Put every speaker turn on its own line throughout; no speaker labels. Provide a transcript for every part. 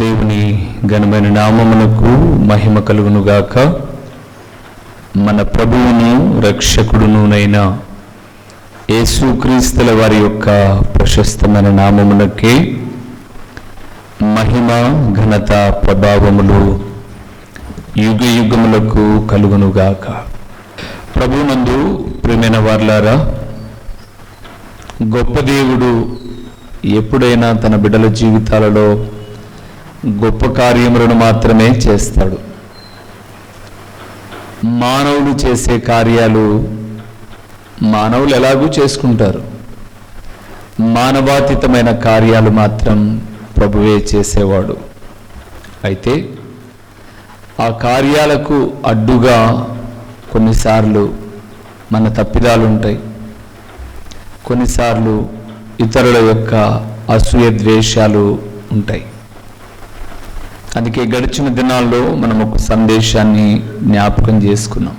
దేవుని ఘనమైన నామమునకు మహిమ కలుగునుగాక. మన ప్రభువును రక్షకుడునునైన యేసుక్రీస్తుల వారి యొక్క ప్రశస్తమైన నామమునకే మహిమ ఘనత ప్రభావములు యుగ యుగములకు కలుగునుగాక. ప్రభువునందు ప్రియమైన వారలారా, గొప్ప దేవుడు ఎప్పుడైనా తన బిడ్డల జీవితాలలో గొప్ప కార్యములను మాత్రమే చేస్తాడు. మానవులు చేసే కార్యాలు మానవులు ఎలాగూ చేసుకుంటారు. మానవాతీతమైన కార్యాలు మాత్రం ప్రభువే చేసేవాడు. అయితే ఆ కార్యాలకు అడ్డుగా కొన్నిసార్లు మన తప్పిదాలు ఉంటాయి. కొన్నిసార్లు ఇతరుల యొక్క అసూయ ద్వేషాలు ఉంటాయి. అందుకే గడిచిన దినాల్లో మనం ఒక సందేశాన్ని జ్ఞాపకం చేసుకున్నాం.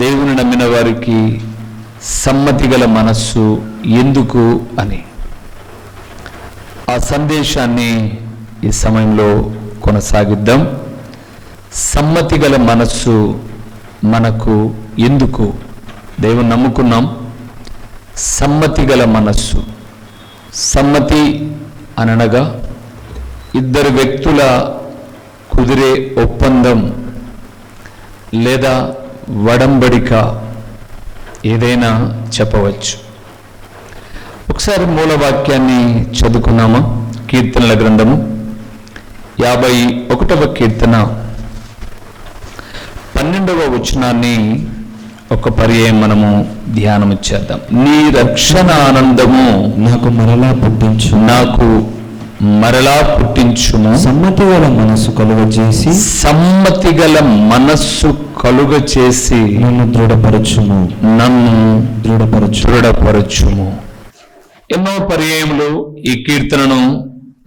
దేవుని నమ్మిన వారికి సమ్మతి గల మనస్సు ఎందుకు అని. ఆ సందేశాన్ని ఈ సమయంలో కొనసాగిద్దాం. సమ్మతి గల మనస్సు మనకు ఎందుకు? దేవుని నమ్ముకున్నాం. సమ్మతి గల మనస్సు. సమ్మతి అనగా ఇద్దరు వ్యక్తుల కుదిరే ఒప్పందం లేదా వడంబడిక ఏదైనా చెప్పవచ్చు. ఒకసారి మూలవాక్యాన్ని చదువుకున్నామా? కీర్తనల గ్రంథము 51వ కీర్తన 12వ వచనాన్ని ఒక పర్యాయం మనము ధ్యానం చేద్దాం. నీ రక్షణ ఆనందము నాకు మరలా పుట్టించుము.
సమ్మతి గల మనస్సు కలుగ చేసి నన్ను
దృఢపరచుము. ఎన్నో పర్యాయములు ఈ కీర్తనను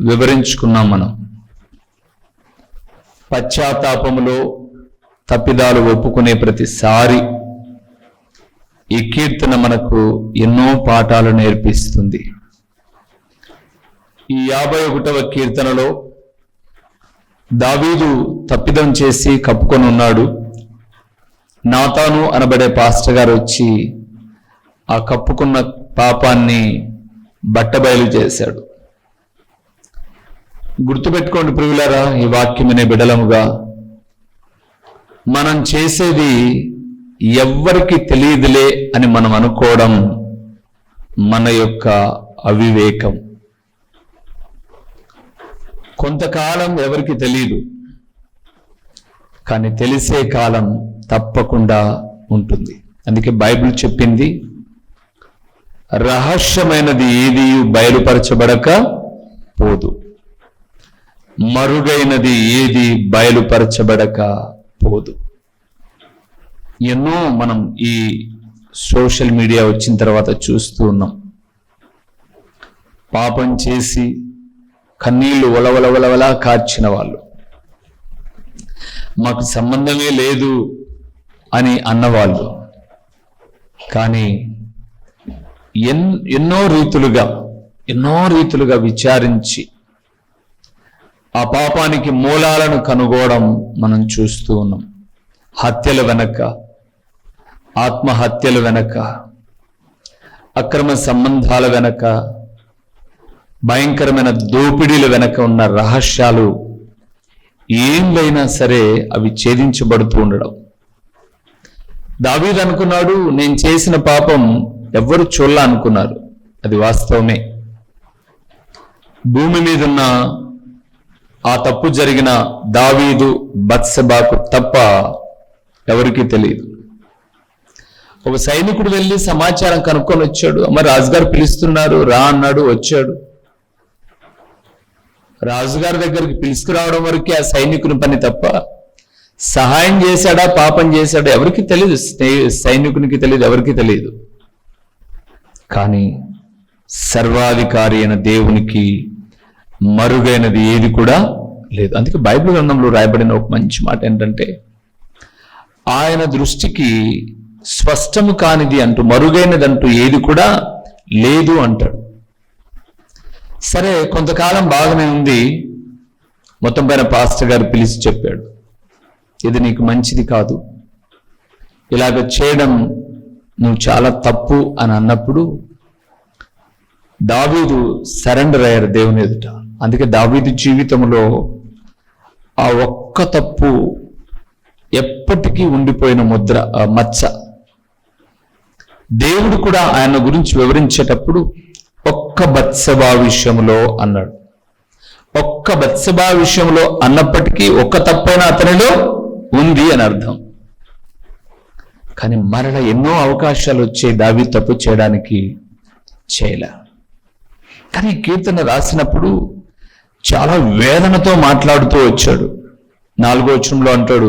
వివరించుకున్నాం మనం. పశ్చాత్తాపములో తప్పిదాలు ఒప్పుకునే ప్రతిసారి ఈ కీర్తన మనకు ఎన్నో పాఠాలు నేర్పిస్తుంది. ఈ 51వ కీర్తనలో దావీదు తప్పిదం చేసి కప్పుకొని ఉన్నాడు. నాతాను అనబడే పాస్టర్ గారు వచ్చి ఆ కప్పుకున్న పాపాన్ని బట్టబయలు చేశాడు. గుర్తుపెట్టుకోండి ప్రియులారా, ఈ వాక్యమనే బిడలముగా మనం చేసేది ఎవ్వరికి తెలియదులే అని మనం అనుకోవడం మన యొక్క అవివేకం. కొంతకాలం ఎవరికి తెలియదు, కానీ తెలిసే కాలం తప్పకుండా ఉంటుంది. అందుకే బైబిల్ చెప్పింది, రహస్యమైనది ఏది బయలుపరచబడక పోదు, మరుగైనది ఏది బయలుపరచబడక పోదు. ఎన్నో మనం ఈ సోషల్ మీడియా వచ్చిన తర్వాత చూస్తూ ఉన్నాం. పాపం చేసి కన్నీళ్లు వలవలవలవలా కార్చిన వాళ్ళు, మాకు సంబంధమే లేదు అని అన్నవాళ్ళు, కానీ ఎన్నో రీతులుగా విచారించి ఆ పాపానికి మూలాలను కనుగోవడం మనం చూస్తూ ఉన్నాం. హత్యల వెనక, ఆత్మహత్యల వెనక, అక్రమ సంబంధాల వెనక, భయంకరమైన దోపిడీల వెనక ఉన్న రహస్యాలు ఏంలైనా సరే అవి ఛేదించబడుతూ ఉండడం. దావీదు అనుకున్నాడు, నేను చేసిన పాపం ఎవ్వరు చూడాల అనుకున్నారు. అది వాస్తవమే. భూమి మీదున్న ఆ తప్పు జరిగిన దావీదు బత్సెబాకు తప్ప ఎవరికీ తెలియదు. ఒక సైనికుడు వెళ్ళి సమాచారం కనుక్కొని వచ్చాడు. మరి రాజుగారు పిలుస్తున్నారు రా అన్నాడు, వచ్చాడు. రాజుగారి దగ్గరికి పిలుచుకురావడం వరకే ఆ సైనికుని పని తప్ప సహాయం చేశాడా పాపం చేశాడా ఎవరికి తెలియదు. సైనికునికి తెలియదు, ఎవరికి తెలియదు. కానీ సర్వాధికారి అయిన దేవునికి మరుగైనది ఏది కూడా లేదు. అందుకే బైబిల్ గ్రంథంలో రాయబడిన ఒక మంచి మాట ఏంటంటే, ఆయన దృష్టికి స్పష్టము కానిది అంటూ మరుగైనదంటూ ఏది కూడా లేదు అంటాడు. సరే, కొంతకాలం బాగానే ఉంది. మొత్తం పైన పాస్టర్ గారు పిలిచి చెప్పాడు, ఇది నీకు మంచిది కాదు, ఇలాగ చేయడం నువ్వు చాలా తప్పు అని అన్నప్పుడు దావీదు సరెండర్ అయ్యారు దేవుని ఎదుట. అందుకే దావీదు జీవితంలో ఆ ఒక్క తప్పు ఎప్పటికీ ఉండిపోయిన ముద్ర, ఆ మచ్చ. దేవుడు కూడా ఆయన గురించి వివరించేటప్పుడు ఒక్క బత్సెబా విషయంలో అన్నాడు. ఒక్క బత్సెబా విషయంలో అన్నప్పటికీ ఒక్క తప్పైనా అతనిలో ఉంది అని అర్థం. కానీ మరల ఎన్నో అవకాశాలు వచ్చాయి దావీదు తప్పు చేయడానికి, చేయలే. కానీ ఈ కీర్తన రాసినప్పుడు చాలా వేదనతో మాట్లాడుతూ వచ్చాడు. 4వ వచనంలో అంటాడు,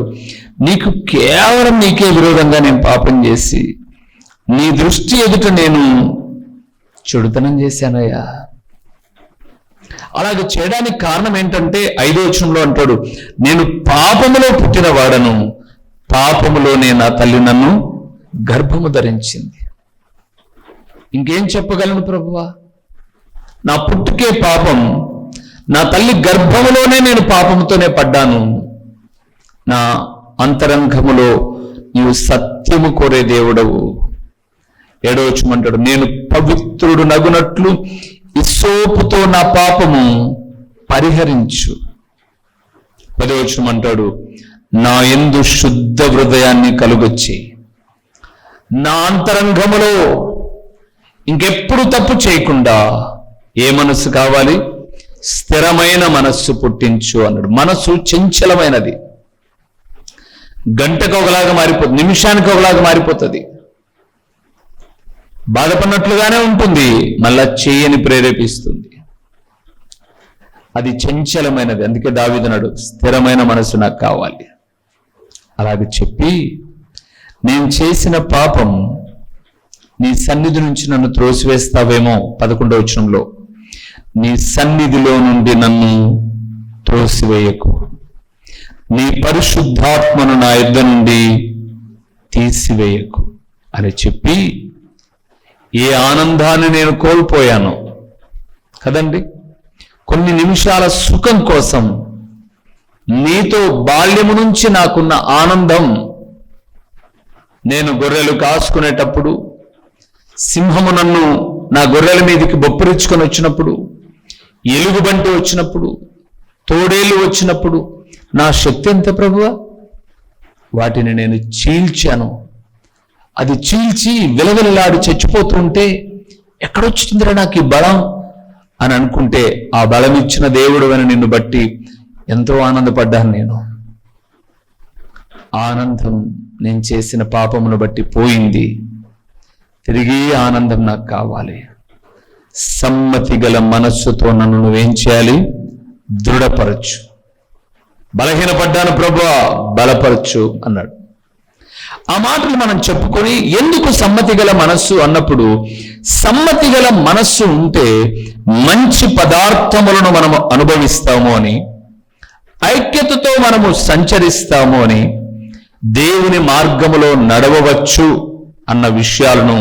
నీకు కేవలం నీకే విరోధంగా నేను పాపం చేసి నీ దృష్టి ఎదుట నేను చెడుతనం చేశానయ్యా. అలాగే చేయడానికి కారణం ఏంటంటే 5వ వచనంలో అంటాడు, నేను పాపములో పుట్టిన వాడను, పాపములోనే నా తల్లి నన్ను గర్భము ధరించింది. ఇంకేం చెప్పగలను ప్రభువా, నా పుట్టుకే పాపం, నా తల్లి గర్భములోనే నేను పాపముతోనే పడ్డాను. నా అంతరంగములో నీవు సత్యము కోరే దేవుడవు. 7వ వచనం అంటాడు, నేను పవిత్రుడు నగునట్లు ఇస్సోపుతో నా పాపము పరిహరించు. 10వ వచనం అంటాడు, నా యందు శుద్ధ హృదయాన్ని కలుగొచ్చి నా అంతరంగములో ఇంకెప్పుడు తప్పు చేయకుండా ఏ మనస్సు కావాలి, స్థిరమైన మనస్సు పుట్టించు అన్నాడు. మనస్సు చంచలమైనది, గంటకు ఒకలాగా మారిపోతుంది, నిమిషానికి ఒకలాగా మారిపోతుంది. బాధపడినట్లుగానే ఉంటుంది, మళ్ళా చేయని ప్రేరేపిస్తుంది. అది చంచలమైనది. అందుకే దావీదు అన్నాడు, స్థిరమైన మనసు నాకు కావాలి. అలాగే చెప్పి, నేను చేసిన పాపం నీ సన్నిధి నుంచి నన్ను త్రోసివేస్తావేమో. 11వ వచనంలో, నీ సన్నిధిలో నుండి నన్ను త్రోసివేయకు, నీ పరిశుద్ధాత్మను నా యుద్ధ నుండి తీసివేయకు అని చెప్పి, ఏ ఆనందాన్ని నేను కోల్పోయాను కదండి, కొన్ని నిమిషాల సుఖం కోసం నీతో బాల్యము నుంచి నాకున్న ఆనందం, నేను గొర్రెలు కాసుకునేటప్పుడు సింహము నన్ను నా గొర్రెల మీదకి బొప్పరించుకొని వచ్చినప్పుడు, ఎలుగుబంటి వచ్చినప్పుడు, తోడేలు వచ్చినప్పుడు నా శక్తి ఎంత ప్రభువా, వాటిని నేను చీల్చాను. అది చీల్చి విలవిలలాడి చచ్చిపోతుంటే ఎక్కడొచ్చిందిరా నాకు ఈ బలం అని అనుకుంటే, ఆ బలం ఇచ్చిన దేవుడు అని నిన్ను బట్టి ఎంతో ఆనందపడ్డాను నేను. ఆనందం నేను చేసిన పాపమును బట్టి పోయింది, తిరిగి ఆనందం నాకు కావాలి. సమ్మతి గల మనస్సుతో నన్ను నువ్వేం చేయాలి, దృఢపరచు. బలహీనపడ్డాను ప్రభువా, బలపరచు అన్నాడు. ఆ మాటలు మనం చెప్పుకొని, ఎందుకు సమ్మతి గల మనస్సు అన్నప్పుడు, సమ్మతి గల మనస్సు ఉంటే మంచి పదార్థములను మనము అనుభవిస్తాము అని, ఐక్యతతో మనము సంచరిస్తాము అని, దేవుని మార్గములో నడవవచ్చు అన్న విషయాలను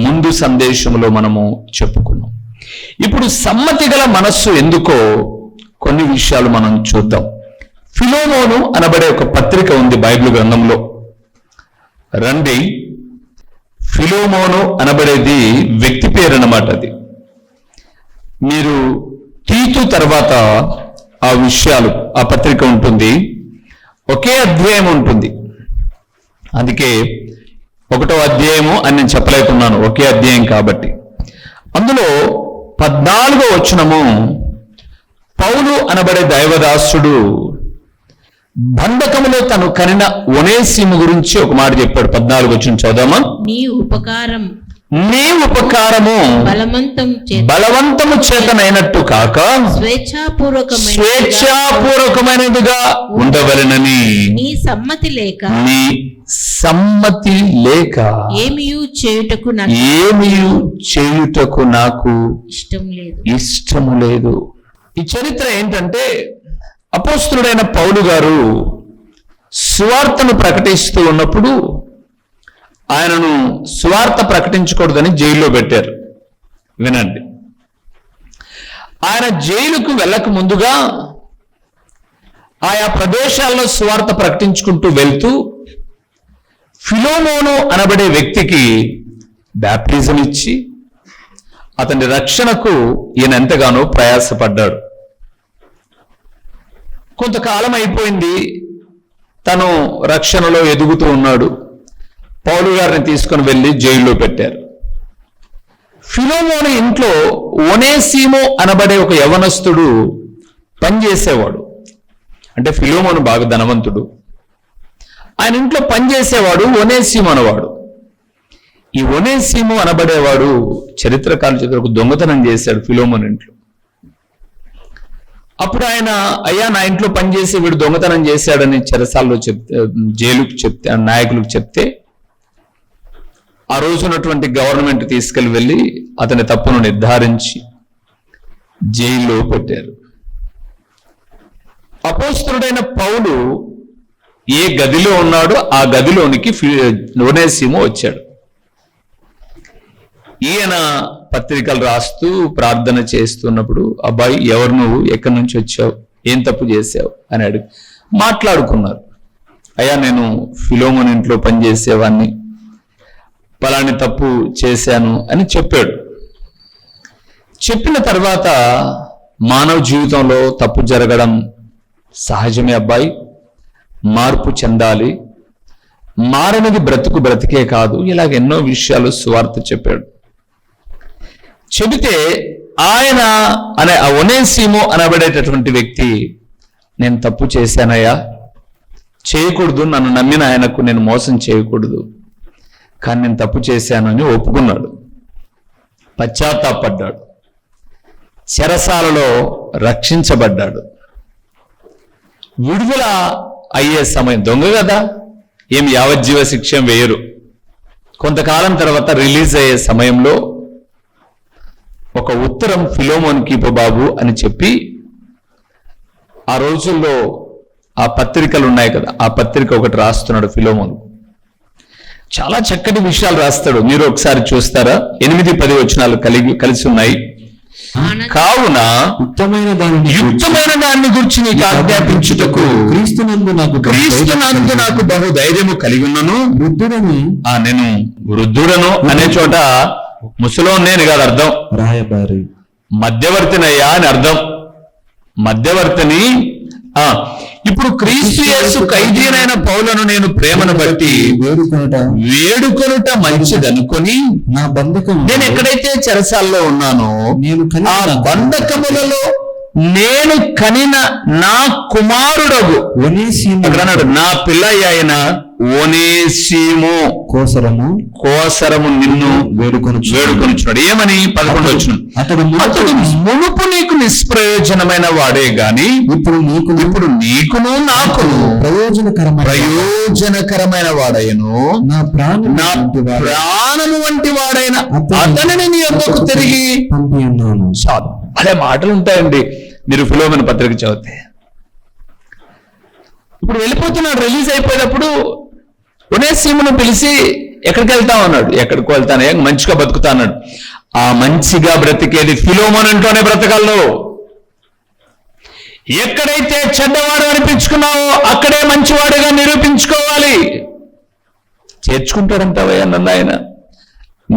ముందు సందేశంలో మనము చెప్పుకున్నాం. ఇప్పుడు సమ్మతి గల మనస్సు ఎందుకో కొన్ని విషయాలు మనం చూద్దాం. ఫిలోమోను అనబడే ఒక పత్రిక ఉంది బైబిల్ గ్రంథంలో. రండి, ఫిలోమోను అనబడేది వ్యక్తి పేరు అన్నమాట. అది మీరు తీతు తర్వాత ఆ విషయాలు, ఆ పత్రిక ఉంటుంది, ఒకే అధ్యాయం ఉంటుంది. అందుకే 1వ అధ్యాయము అని నేను చెప్పలేకున్నాను, ఒకే అధ్యాయం కాబట్టి. అందులో 14వ వచనము, పౌలు అనబడే దైవదాసుడు బంధకములో తను కనిన ఒనేసిము గురించి ఒక మాట చెప్పాడు. 14వ వచనం చదువుదామా. నీ ఉపకారము బలవంతము చేతనైనట్టు కాక స్వేచ్ఛాపూర్వకమైనదిగా ఉండవలెనని, నీ సమ్మతి లేక ఏమియు చేయుటకు నాకు ఇష్టము లేదు. ఈ చరిత్ర ఏంటంటే, అపోస్తలుడైన పౌలు గారు సువార్తను ప్రకటిస్తూ ఉన్నప్పుడు ఆయనను సువార్త ప్రకటించకూడదని జైల్లో పెట్టారు. వినండి, ఆయన జైలుకు వెళ్ళక ముందుగా ఆయా ప్రదేశాల్లో సువార్త ప్రకటించుకుంటూ వెళ్తూ ఫిలోమోను అనబడే వ్యక్తికి బ్యాప్టిజం ఇచ్చి అతని రక్షణకు ఈయన ఎంతగానో ప్రయాసపడ్డాడు. కొంతకాలం అయిపోయింది, తను రక్షణలో ఎదుగుతూ ఉన్నాడు. పౌలు గారిని తీసుకుని వెళ్ళి జైల్లో పెట్టారు. ఫిలోమోను ఇంట్లో ఒనేసిమో అనబడే ఒక యవనస్తుడు పనిచేసేవాడు. అంటే ఫిలోమోను బాగా ధనవంతుడు, ఆయన ఇంట్లో పనిచేసేవాడు ఒనేసిమో అనేవాడు. ఈ ఒనేసిమో అనబడేవాడు చరిత్రకారుల చేత ఒక దొంగతనం చేశాడు ఫిలోమోను ఇంట్లో. అప్పుడు ఆయన, అయ్యా నా ఇంట్లో పనిచేసి వీడు దొంగతనం చేశాడని చెరసాల్లో చెప్తే, జైలుకు చెప్తే, నాయకులకు చెప్తే ఆ రోజు ఉన్నటువంటి గవర్నమెంట్ తీసుకెళ్ళి అతని తప్పును నిర్ధారించి జైల్లో పెట్టారు. అపోస్తలుడైన పౌలు ఏ గదిలో ఉన్నాడో ఆ గదిలోనికి ఒనేసిమో వచ్చాడు. ఈయన పత్రికలు రాస్తూ ప్రార్థన చేస్తున్నప్పుడు, అబ్బాయి ఎవరు నువ్వు, ఎక్కడి నుంచి వచ్చావు, ఏం తప్పు చేసావు అని అడిగి మాట్లాడుకున్నారు. అయ్యా నేను ఫిలోమోను ఇంట్లో పనిచేసేవాడిని, పలాని తప్పు చేశాను అని చెప్పాడు. చెప్పిన తర్వాత మానవ జీవితంలో తప్పు జరగడం సహజమే అబ్బాయి, మార్పు చెందాలి, మారనిది బ్రతుకు బ్రతికే కాదు, ఇలాగ ఎన్నో విషయాలు సువార్త చెప్పాడు. చెబితే ఆయన అనే ఆ ఒనేసిమో అనబడేటటువంటి వ్యక్తి, నేను తప్పు చేశానయ్యా, చేయకూడదు, నన్ను నమ్మిన ఆయనకు నేను మోసం చేయకూడదు, కానీ నేను తప్పు చేశాను అని ఒప్పుకున్నాడు, పశ్చాత్తాపడ్డాడు, చెరసాలలో రక్షించబడ్డాడు. విడుదల అయ్యే సమయం, దొంగ కదా, ఏమి యావజ్జీవ శిక్ష వేయరు. కొంతకాలం తర్వాత రిలీజ్ అయ్యే సమయంలో ఒక ఉత్తరం ఫిలోమోనుకి బాబు అని చెప్పి, ఆ రోజుల్లో ఆ పత్రికలు ఉన్నాయి కదా, ఆ పత్రిక ఒకటి రాస్తున్నాడు ఫిలోమోను. చాలా చక్కటి విషయాలు రాస్తాడు, మీరు ఒకసారి చూస్తారా? 8-10 వచనాలు కలిసి ఉన్నాయి. కావున యుక్తమైన దాన్ని గురించి నీకు ఆజ్ఞాపించుటకు క్రీస్తునందు నాకు బహు ధైర్యము కలిగి ఉన్నాను. నేను వృద్ధుడను అనే చోట ముసలోని నేను కాదు అర్థం,
రాయబారి
మధ్యవర్తినయ్యా అని అర్థం, మధ్యవర్తిని. ఇప్పుడు క్రీస్తు యేసు ఖైదీనైన పౌలను నేను ప్రేమను బట్టి వేడుకొనుట మంచిదనుకొని
నా బంధకం,
నేను ఎక్కడైతే చెరసాల్లో ఉన్నానో ఆ బంధకములలో నేను కనిన నా కుమారుడగు అన్నాడు, నా పిల్ల అయిన ఒనేసిమో కోసరము నిన్ను వేడుకొనుచున్నాడు. ఏమని 11 వచనం, అతడు మునుపు నీకు నిష్ప్రయోజనమైన వాడే గాని ఇప్పుడు నీకును నాకును ప్రయోజనకరమైన వాడయ్యను, నా ప్రాణము వంటి వాడైన అతనిని నీ యొద్దకు తిరిగి పంపియున్నాను. అదే మాటలు ఉంటాయండి మీరు ఫిలోమోను పత్రిక చదివితే. ఇప్పుడు వెళ్ళిపోతున్నాడు, రిలీజ్ అయిపోయినప్పుడు ఒనేసిమోను పిలిచి ఎక్కడికి వెళ్తావు అన్నాడు. ఎక్కడికి వెళ్తాను, మంచిగా బతుకుతా అన్నాడు. ఆ మంచిగా బ్రతికేది ఫిలోమోను ఇంట్లోనే బ్రతకాల్లో. ఎక్కడైతే చెడ్డవాడు అనిపించుకున్నావో అక్కడే మంచివాడుగా నిరూపించుకోవాలి. చేర్చుకుంటాడంటావయ్యా నన్ను ఆయన?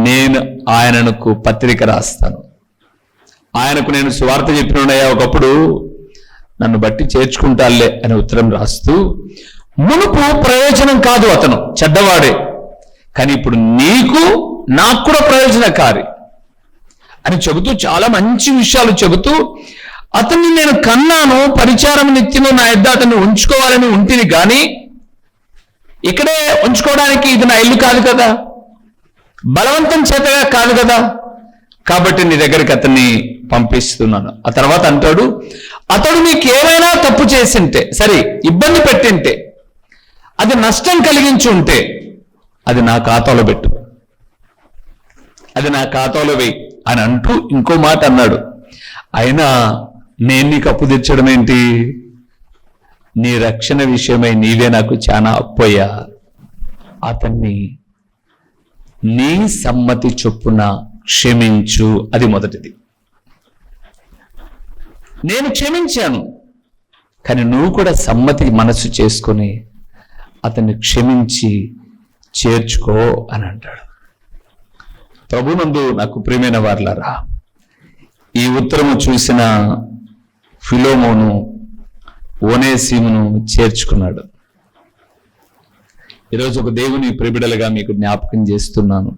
నేను ఆయనకు పత్రిక రాస్తాను, ఆయనకు నేను సువార్త చెప్పినయ్యా, ఒకప్పుడు నన్ను బట్టి చేర్చుకుంటాలే అని ఉత్తరం రాస్తూ, మునుపు ప్రయోజనం కాదు, అతను చెడ్డవాడే, కానీ ఇప్పుడు నీకు నాకు కూడా ప్రయోజనకారి అని చెబుతూ చాలా మంచి విషయాలు చెబుతూ, అతన్ని నేను కన్నాను, పరిచారం నిత్యము నా యొద్ద అతన్ని ఉంచుకోవాలని ఉంటుంది, కానీ ఇక్కడే ఉంచుకోవడానికి ఇది నా ఇల్లు కాదు కదా, బలవంతం చేతగా కాదు కదా, కాబట్టి నీ దగ్గరికి అతన్ని పంపిస్తున్నాను. ఆ తర్వాత అంటాడు, అతడు నీకేమైనా తప్పు చేసింటే, సరే ఇబ్బంది పెట్టింటే, అది నష్టం కలిగించి ఉంటే అది నా ఖాతాలో పెట్టు, అది నా ఖాతాలో వేయి అని అంటూ ఇంకో మాట అన్నాడు, అయినా నేను నీకు అప్పు తెచ్చడం ఏంటి, నీ రక్షణ విషయమై నీవే నాకు చాలా అప్పయ్యా, అతన్ని నీ సమ్మతి చొప్పున క్షమించు. అది మొదటిది. నేను క్షమించాను, కానీ నువ్వు కూడా సమ్మతి మనసు చేసుకొని అతన్ని క్షమించి చేర్చుకో అని అంటాడు. ప్రభునందు నాకు ప్రియమైన వారలారా, ఈ ఉత్తరము చూసిన ఫిలోమోను ఓనేసిమును చేర్చుకున్నాడు. ఈరోజు ఒక దేవుని ప్రియబిడలుగా మీకు జ్ఞాపకం చేస్తున్నాను.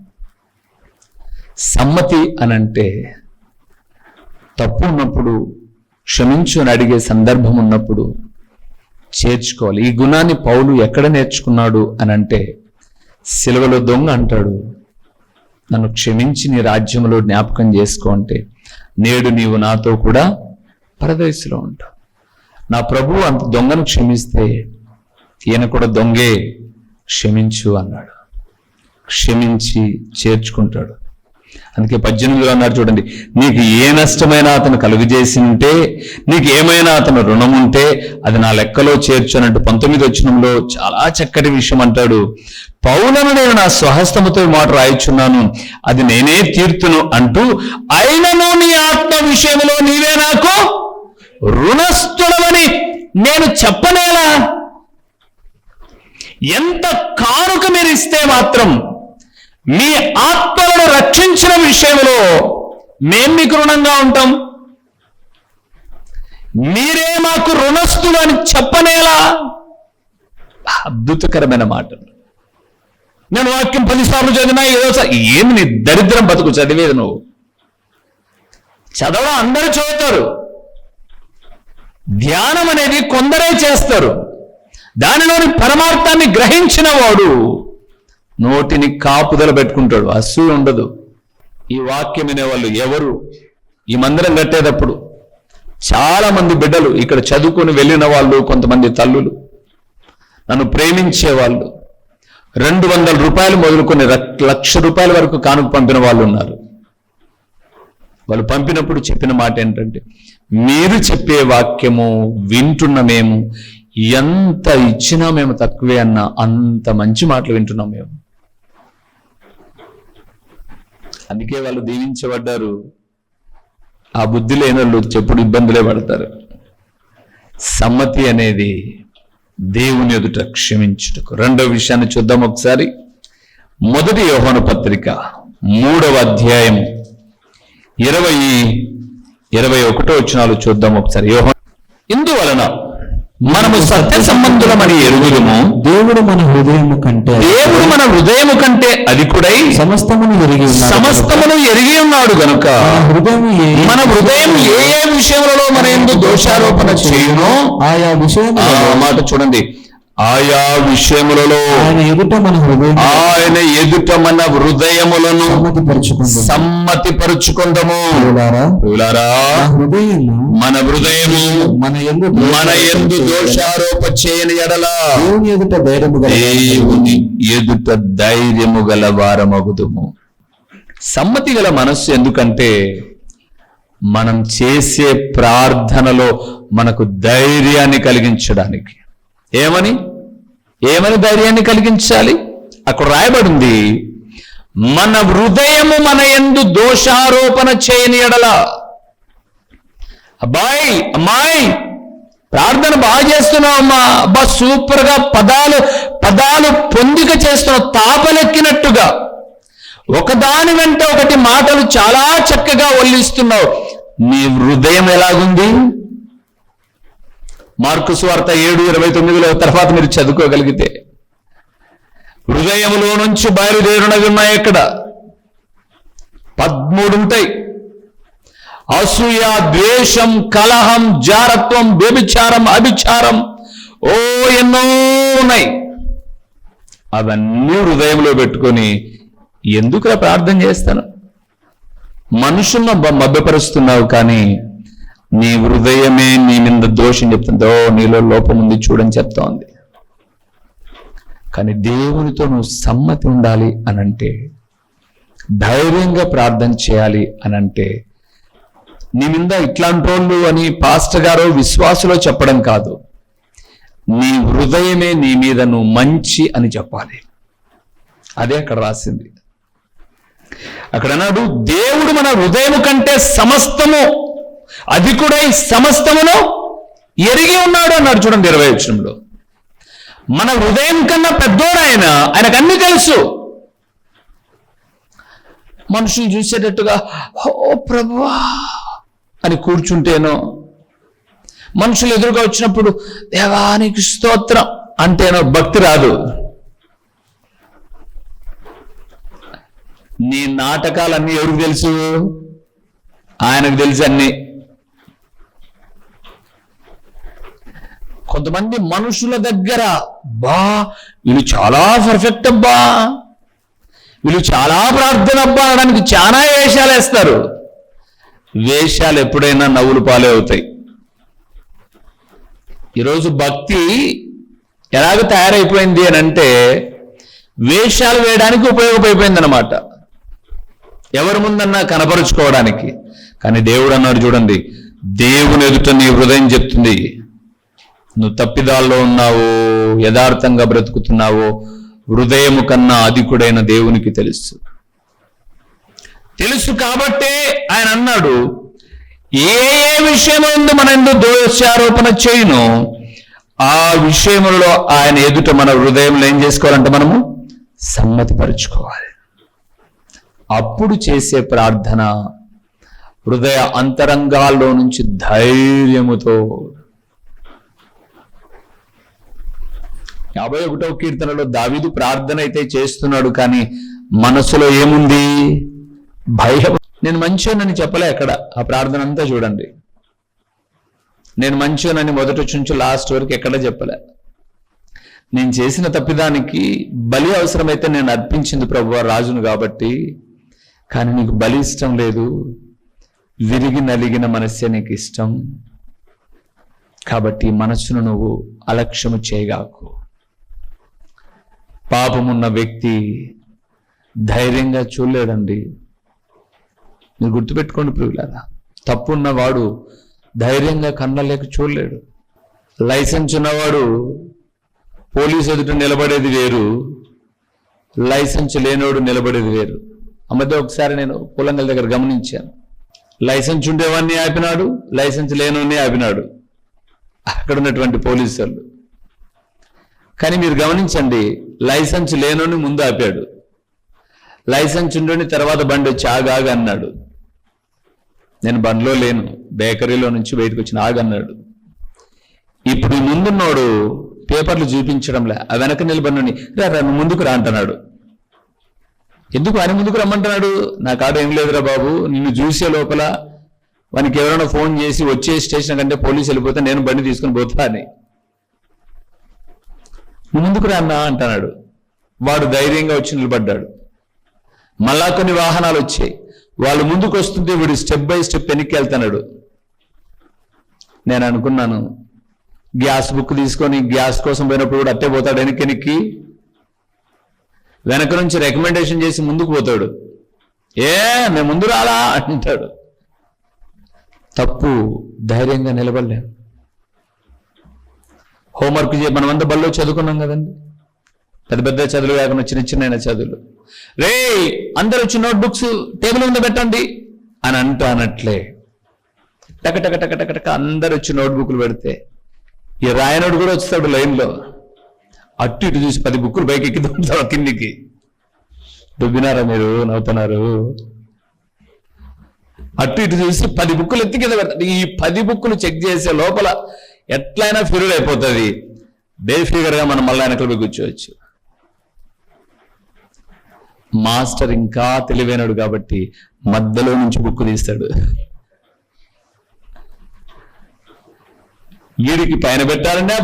సమ్మతి అనంటే తప్పు ఉన్నప్పుడు క్షమించు అని అడిగే సందర్భం ఉన్నప్పుడు చేర్చుకోవాలి. ఈ గుణాన్ని పౌలు ఎక్కడ నేర్చుకున్నాడు అనంటే, సిలువలో దొంగ అంటాడు, నన్ను క్షమించి నీ రాజ్యంలో జ్ఞాపకం చేసుకో అంటే, నేడు నీవు నాతో కూడా పరదేశంలో ఉంటావు. నా ప్రభువు అంత దొంగను క్షమిస్తే ఈయన కూడా దొంగే క్షమించు అన్నాడు. క్షమించి చేర్చుకుంటాడు. అందుకే 18లో అన్నారు చూడండి, నీకు ఏ నష్టమైనా అతను కలుగజేసి ఉంటే, నీకు ఏమైనా అతను రుణం ఉంటే అది నా లెక్కలో చేర్చు అన్నట్టు 19 వచనంలో చాలా చక్కటి విషయం అంటాడు. పౌలను నేను నా స్వహస్తముతో ఈ మాట రాయిచున్నాను, అది నేనే తీర్తును అంటూ, అయినను నీ ఆత్మ విషయంలో నీవే నాకు రుణస్థుడవని నేను చెప్పనేలా. ఎంత కానుక మీరు ఇస్తే మాత్రం మీ ఆత్మలను రక్షించిన విషయంలో మేం మీకు రుణంగా ఉంటాం. మీరే మాకు రుణస్థులు అని చెప్పనేలా. అద్భుతకరమైన మాట. నేను వాక్యం 10 సార్లు చదివినా ఏమి నీ దరిద్రం బతుకు చదివేది నువ్వు. చదవడం అందరూ చదువుతారు, ధ్యానం అనేది కొందరే చేస్తారు. దానిలోని పరమార్థాన్ని గ్రహించిన వాడు నోటిని కాపుదల పెట్టుకుంటాడు, అసూయ ఉండదు. ఈ వాక్యం వినేవాళ్ళు ఎవరు? ఈ మందిరం కట్టేటప్పుడు చాలా మంది బిడ్డలు ఇక్కడ చదువుకొని వెళ్ళిన వాళ్ళు, కొంతమంది తల్లులు, నన్ను ప్రేమించే వాళ్ళు 200 రూపాయలు మొదలుకొని 1,00,000 రూపాయల వరకు కానుక పంపిన వాళ్ళు ఉన్నారు. వాళ్ళు పంపినప్పుడు చెప్పిన మాట ఏంటంటే, మీరు చెప్పే వాక్యము వింటున్న మేము ఎంత ఇచ్చినా మేము తక్కువే అన్న అంత మంచి మాటలు వింటున్నాం మేము. అందుకే వాళ్ళు దీవించబడ్డారు. ఆ బుద్ధి లేని వాళ్ళు చెప్పుడు ఇబ్బందులే పడతారు. సమ్మతి అనేది దేవుని ఎదుట క్షమించుటకు. రెండవ విషయాన్ని చూద్దాం ఒకసారి. 1 యోహాను పత్రిక 3వ అధ్యాయం 20-21 వచనాలు చూద్దాం ఒకసారి. యోహాను, ఇందువలన మనము సత్య సంబంధులమని ఎరుగుదుము, దేవుడు మన హృదయము కంటే అధికుడై సమస్తమును ఎరిగి ఉన్నాడు గనుక మన హృదయం ఏ ఏ విషయములలో మన యందు దోషారోపణ చేయునో ఆయా మాట చూడండి, ఆయా విషయములలో ఆయన ఎదుట మన హృదయములను సమ్మతిపరుచుకుందాము. మన హృదయము మన యందు దోషారోప చేయని ఎడల దేవుని ఎదుట ధైర్యము గల వారమగుదుము. సమ్మతి గల మనస్సు ఎందుకంటే మనం చేసే ప్రార్థనలో మనకు ధైర్యాన్ని కలిగించడానికి. ఏమని ధైర్యాన్ని కలిగించాలి? అక్కడ రాయబడింది, మన హృదయము మన యందు దోషారోపణ చేయని ఎడల. అబ్బాయి అమ్మాయి ప్రార్థన బాగా చేస్తున్నావు అమ్మా, అబ్బా సూపర్ గా పదాలు పొందిక చేస్తున్నావు, తాపలెక్కినట్టుగా ఒకదాని వెంట ఒకటి మాటలు చాలా చక్కగా ఒల్లిస్తున్నావు. నీ హృదయం ఎలాగుంది? మార్కు సువార్త 7:29 తర్వాత మీరు చదువుకోగలిగితే, హృదయములో నుంచి బయలుదేరినవి ఉన్నాయి. ఇక్కడ 13 ఉంటాయి. అసూయ, ద్వేషం, కలహం, జారత్వం, వ్యభిచారం, అభిచారం, ఎన్నో ఉన్నాయి. అవన్నీ హృదయంలో పెట్టుకొని ఎందుకురా ప్రార్థన చేస్తాను? మనుషులను మభ్యపరుస్తున్నావు, కానీ నీ హృదయమే నీ మీద దోషం చెప్తుందో, నీలో లోపం ఉంది చూడని చెప్తా ఉంది. కానీ దేవునితో నువ్వు సమ్మతి ఉండాలి అనంటే, ధైర్యంగా ప్రార్థన చేయాలి అనంటే, నీ మీద ఇట్లాంటి వాళ్ళు అని పాస్టర్ గారు విశ్వాసులో చెప్పడం కాదు, నీ హృదయమే నీ మీద నువ్వు మంచి అని చెప్పాలి. అదే అక్కడ రాసింది. అక్కడ అన్నాడు, దేవుడు మన హృదయము కంటే సమస్తము అధికుడై సమస్తమును ఎరిగి ఉన్నాడు అన్నాడు చూడండి 20వ వచనంలో. మన హృదయం కన్నా పెద్దోడు ఆయనకు అన్ని తెలుసు. మనుషులు చూసేటట్టుగా ఓ ప్రభువా అని కూర్చుంటేనో, మనుషులు ఎదురుగా వచ్చినప్పుడు దేవానికి స్తోత్రం అంటేనో భక్తి రాదు. నీ నాటకాలన్నీ ఎవరికి తెలుసు? ఆయనకు తెలుసు అన్ని. కొంతమంది మనుషుల దగ్గర వీళ్ళు చాలా పర్ఫెక్ట్ అబ్బా, వీళ్ళు చాలా ప్రార్థన అబ్బా అనడానికి చాలా వేషాలు వేస్తారు. వేషాలు ఎప్పుడైనా నవ్వులు పాలే అవుతాయి. ఈరోజు భక్తి ఎలాగ తయారైపోయింది అని అంటే వేషాలు వేయడానికి ఉపయోగపడిపోయింది అన్నమాట, ఎవరి ముందన్నా కనపరుచుకోవడానికి. కానీ దేవుడు అన్నాడు చూడండి, దేవుని ఎదుట నీ హృదయం చెప్తుంది, నువ్వు తప్పిదాల్లో ఉన్నావో యథార్థంగా బ్రతుకుతున్నావో హృదయము కన్నా అధికుడైన దేవునికి తెలుసు. కాబట్టే ఆయన అన్నాడు, ఏ విషయమందు మన ఎందుకు దోషారోపణ చేయను ఆ విషయములలో ఆయన ఎదుట మన హృదయంలో ఏం చేసుకోవాలంటే మనము సమ్మతిపరుచుకోవాలి. అప్పుడు చేసే ప్రార్థన హృదయ అంతరంగాల్లో నుంచి ధైర్యముతో. 51వ కీర్తనలో దావీదు ప్రార్థన అయితే చేస్తున్నాడు, కానీ మనసులో ఏముంది? భయం. నేను మంచోనని చెప్పలే అక్కడ. ఆ ప్రార్థన అంతా చూడండి, నేను మంచోనని మొదటి నుంచి లాస్ట్ వరకు ఎక్కడ చెప్పలే. నేను చేసిన తప్పిదానికి బలి అవసరమైతే నేను అర్పించింది ప్రభువా రాజును కాబట్టి, కానీ నీకు బలి ఇష్టం లేదు, విరిగి నలిగిన మనస్సే నీకు ఇష్టం. కాబట్టి మనస్సును నువ్వు అలక్ష్యము చేయగాకు. పాపమున్న వ్యక్తి ధైర్యంగా చూడలేడండి. మీరు గుర్తుపెట్టుకోండి ప్రియులారా, తప్పున్నవాడు ధైర్యంగా కన్నలేక చూడలేడు. లైసెన్స్ ఉన్నవాడు పోలీసు ఎదుట నిలబడేది వేరు, లైసెన్స్ లేనోడు నిలబడేది వేరు. ఆ మధ్య ఒకసారి నేను పొలంగల్ దగ్గర గమనించాను. లైసెన్స్ ఉండేవాడిని ఆపినాడు, లైసెన్స్ లేనోడిని ఆపినాడు అక్కడ ఉన్నటువంటి పోలీసు వాళ్ళు. కానీ మీరు గమనించండి, లైసెన్స్ లేనోని ముందు ఆపాడు, లైసెన్స్ ఉండని తర్వాత బండి వచ్చి ఆగాగా అన్నాడు. నేను బండిలో లేను, బేకరీలో నుంచి బయటకు వచ్చిన ఆగన్నాడు. ఇప్పుడు ముందున్నోడు పేపర్లు చూపించడంలే, ఆ వెనక నిలబడినోని రా ముందుకు రా అంటున్నాడు. ఎందుకు ఆయన ముందుకు రమ్మంటున్నాడు? నా కాడ ఏం లేదురా బాబు, నిన్ను చూసే లోపల వానికి ఎవరైనా ఫోన్ చేసి వచ్చే స్టేషన్ కంటే పోలీసు వెళ్ళిపోతే నేను బండి తీసుకుని పోతా అని. నువ్వు ముందుకు రా అన్నా అంటున్నాడు. వాడు ధైర్యంగా వచ్చి నిలబడ్డాడు. మళ్ళా కొన్ని వాహనాలు వచ్చాయి, వాళ్ళు ముందుకు వస్తుంటే వీడు స్టెప్ బై స్టెప్ వెనక్కి వెళ్తున్నాడు. నేను అనుకున్నాను, గ్యాస్ బుక్ తీసుకొని గ్యాస్ కోసం పోయినప్పుడు కూడా అట్టే పోతాడు వెనక్కి. వెనక నుంచి రికమెండేషన్ చేసి ముందుకు పోతాడు. నేను ముందు రాలా అంటాడు. తప్పు, ధైర్యంగా నిలబడలేం. హోంవర్క్ మనమంతా బల్లో చదువుకున్నాం కదండి, పెద్ద పెద్ద చదువులు కాకుండా చిన్న చిన్న చదువులు. రే అందరు వచ్చి నోట్బుక్స్ టేబుల్ మీద పెట్టండి అని అనట్లే టక టక టక టక టక అందరు వచ్చి నోట్బుక్లు పెడితే ఈ రాయనోడు కూడా వస్తాడు లైన్లో. అటు ఇటు చూసి 10 బుక్కులు పైకి ఎక్కి దుబ్బుతాడు కిందికి. దుబ్బినారా మీరు? నవ్వుతున్నారు. అటు ఇటు చూసి 10 బుక్కులు ఎత్తి కింద పెడతాడు. ఈ 10 బుక్కులు చెక్ చేసే లోపల ఎట్లయినా ఫిరుడు అయిపోతుంది. బేఫిగర్గా మనం మళ్ళీ వెనకలు కూర్చోవచ్చు. మాస్టర్ ఇంకా తెలివైనడు కాబట్టి మధ్యలో నుంచి బుక్కు తీస్తాడు. వీడికి పైన పెట్టాలంటే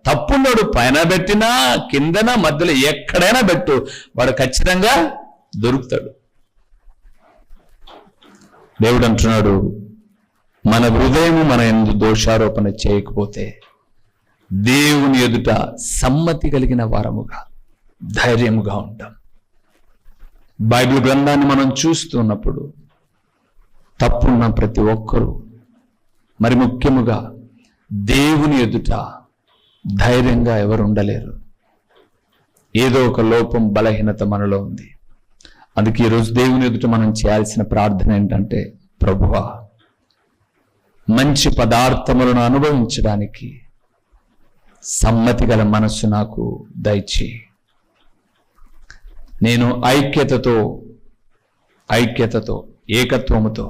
తప్పున్నాడు, పైన పెట్టినా కిందన మధ్యలో ఎక్కడైనా పెట్టు, వాడు ఖచ్చితంగా దొరుకుతాడు. దేవుడు అంటున్నాడు, మన హృదయము మన యందు దోషారోపణ చేయకపోతే దేవుని ఎదుట సమ్మతి కలిగిన వారముగా ధైర్యముగా ఉంటాం. బైబిల్ గ్రంథాన్ని మనం చూస్తున్నప్పుడు తప్పున్న ప్రతి ఒక్కరూ, మరి ముఖ్యముగా దేవుని ఎదుట ధైర్యంగా ఎవరు ఉండలేరు. ఏదో ఒక లోపం, బలహీనత మనలో ఉంది. అందుకే ఈరోజు దేవుని ఎదుట మనం చేయాల్సిన ప్రార్థన ఏంటంటే, ప్రభువా మంచి పదార్థములను అనుభవించడానికి సమ్మతి గల మనస్సు నాకు దయచేయి. నేను ఐక్యతతో ఏకత్వముతో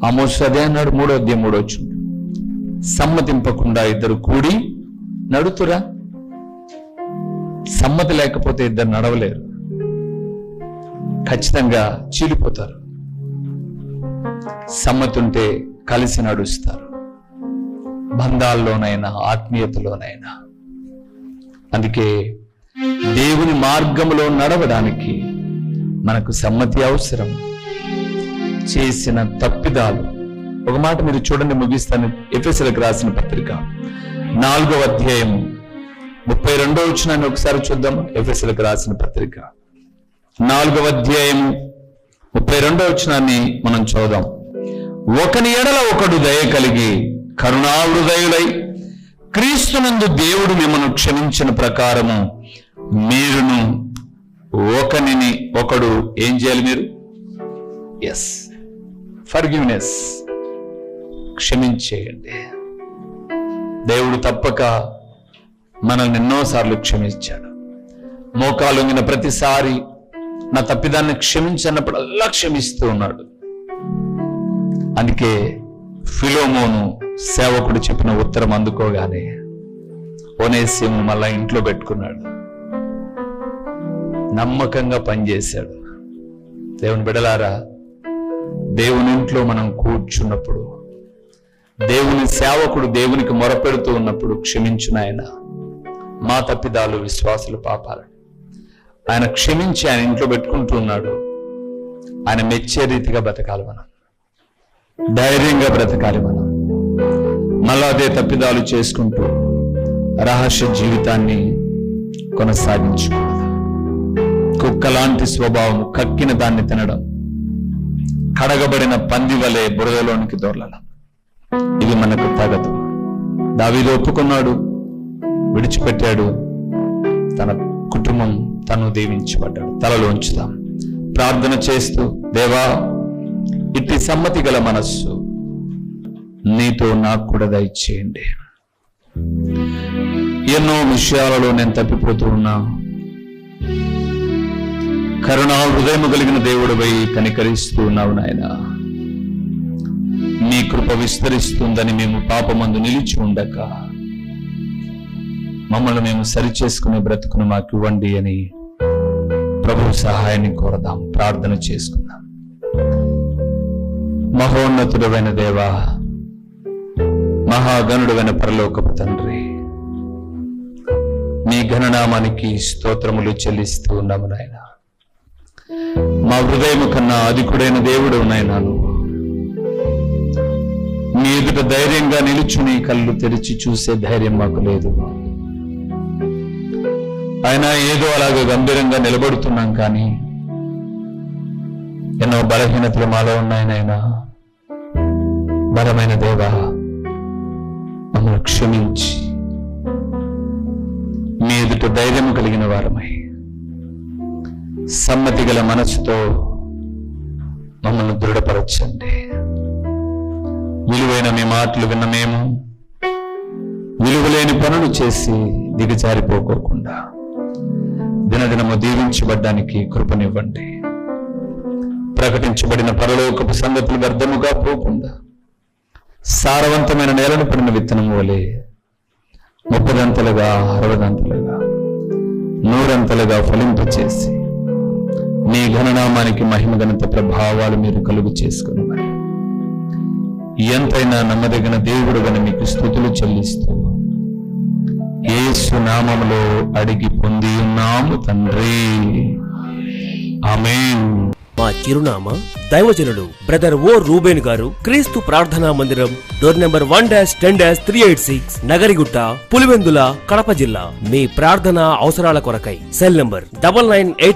ఆమోసు అదే అన్నాడు 3వ అధ్యాయం 3వ వచనం, సమ్మతింపకుండా ఇద్దరు కూడి నడుతురా. సమ్మతి లేకపోతే ఇద్దరు నడవలేరు, ఖచ్చితంగా చీలిపోతారు. సమ్మతి ఉంటే కలిసి నడుస్తారు, బంధాల్లోనైనా ఆత్మీయతలోనైనా. అందుకే దేవుని మార్గంలో నడవడానికి మనకు సమ్మతి అవసరం. చేసిన తప్పిదాలు, ఒక మాట మీరు చూడండి, ముగిస్తాను. ఎఫెసీయులకు రాసిన పత్రిక 4వ అధ్యాయం 32వ వచనాన్ని ఒకసారి చూద్దాం. ఎఫెసీయులకు రాసిన పత్రిక 4వ అధ్యాయం 32వ వచనాన్ని మనం చూద్దాం. ఒకని ఎడల ఒకడు దయ కలిగి కరుణాహృదయులై క్రీస్తునందు దేవుడు మిమ్మల్ని క్షమించిన ప్రకారము మీరును ఒకనిని ఒకడు ఏం చేయాలి? మీరు ఫర్గివ్నెస్, క్షమించేయండి. దేవుడు తప్పక మనల్ని ఎన్నోసార్లు క్షమించాడు. మోకాలొంగిన ప్రతిసారి నా తప్పిదాన్ని క్షమించన్నప్పుడల్లా క్షమిస్తూ ఉన్నాడు. అందుకే ఫిలోమోను సేవకుడు చెప్పిన ఉత్తరం అందుకోగానే ఒనేసిము మళ్ళా ఇంట్లో పెట్టుకున్నాడు. నమ్మకంగా పనిచేశాడు. దేవుని బిడ్డలారా, దేవుని ఇంట్లో మనం కూర్చున్నప్పుడు, దేవుని సేవకుడు దేవునికి మొరపెడుతూ ఉన్నప్పుడు క్షమించిన ఆయన మా తప్పిదాలు విశ్వాసుల పాపాలను ఆయన క్షమించి ఆయన ఇంట్లో పెట్టుకుంటూ ఉన్నాడు. ఆయన మెచ్చే రీతిగా బ్రతకాలి, మనం ధైర్యంగా బ్రతకాలి. మనం మళ్ళా అదే తప్పిదాలు చేసుకుంటూ రహస్య జీవితాన్ని కొనసాగించకూడదు. కుక్కలాంటి స్వభావం, కక్కిన దాన్ని తినడం, కడగబడిన పంది వలె బురదలోనికి దొరలడం, ఇవి మనకు తగదు. దావీదు ఒప్పుకున్నాడు, విడిచిపెట్టాడు, తన కుటుంబం తను దీవించబడ్డాడు. తలలో ఉంచుదాం, ప్రార్థన చేస్తూ, దేవా ఇట్టి సమ్మతి గల మనస్సు నీతో నాకు కూడా దయచేయండి. ఎన్నో విషయాలలో నేను తప్పిపోతూ ఉన్నా. కరుణా హృదయము కలిగిన దేవుడిపై కనికరిస్తూ ఉన్నావు నాయన. నీ కృప విస్తరిస్తుందని మేము పాపమందు నిలిచి ఉండక మమ్మల్ని మేము సరిచేసుకునే బ్రతుకును మాకు ఇవ్వండి అని ప్రభు సహాయాన్ని కోరదాం, ప్రార్థన చేసుకుందాం. మహోన్నతుడైన దేవా, మహాగణుడైన పరలోకపు తండ్రి, మీ ఘననామానికి స్తోత్రములు చెల్లిస్తూ ఉన్నాము నాయన. మా హృదయము కన్నా అధికుడైన దేవుడు నాయనాను. మీ ఎదుట ధైర్యంగా నిలుచుని కళ్ళు తెరిచి చూసే ధైర్యం మాకు లేదు. ఆయన ఏదో అలాగే గంభీరంగా నిలబడుతున్నాం, కానీ ఎన్నో బలహీనతలు మాలో ఉన్నాయనైనా. బలమైన దేవా, మమ్మల్ని క్షమించి మీ ఎదుట ధైర్యం కలిగిన వారమై సమ్మతి గల మనసుతో మమ్మల్ని దృఢపరచండి. విలువైన మీ మాటలు విన్న మేము విలువలేని పనులు చేసి దిగజారిపోకోకుండా దినదినము దీవించబడ్డానికి కృపనివ్వండి. ప్రకటించబడిన పరలోకపు సంగతులు వ్యర్థముగా పోకుండా సారవంతమైన నేలను పడిన విత్తనం వలె 30 అంతలుగా 60 అంతలుగా 100 అంతలుగా ఫలింపచేసి మీ ఘననామానికి మహిమ ఘనత ప్రభావాలు మీరు కలుగు చేసుకుని మరి ఎంతైనా నమ్మదగిన దేవుడు గని మీకు స్తుతులు చెల్లిస్తూ యేసు నామములో అడిగి పొంది ఉన్నాము తండ్రి, ఆమేన్.
మా చిరునామా దైవజనుడు బ్రదర్ ఓ రూబేన్ గారు, క్రీస్తు ప్రార్థనా మందిరం, డోర్ నెంబర్ 1-10-386, నగరిగుట్ట, పులివెందుల, కడప జిల్లా. మీ ప్రార్థన అవసరాల కొరకై సెల్ నంబర్ 9988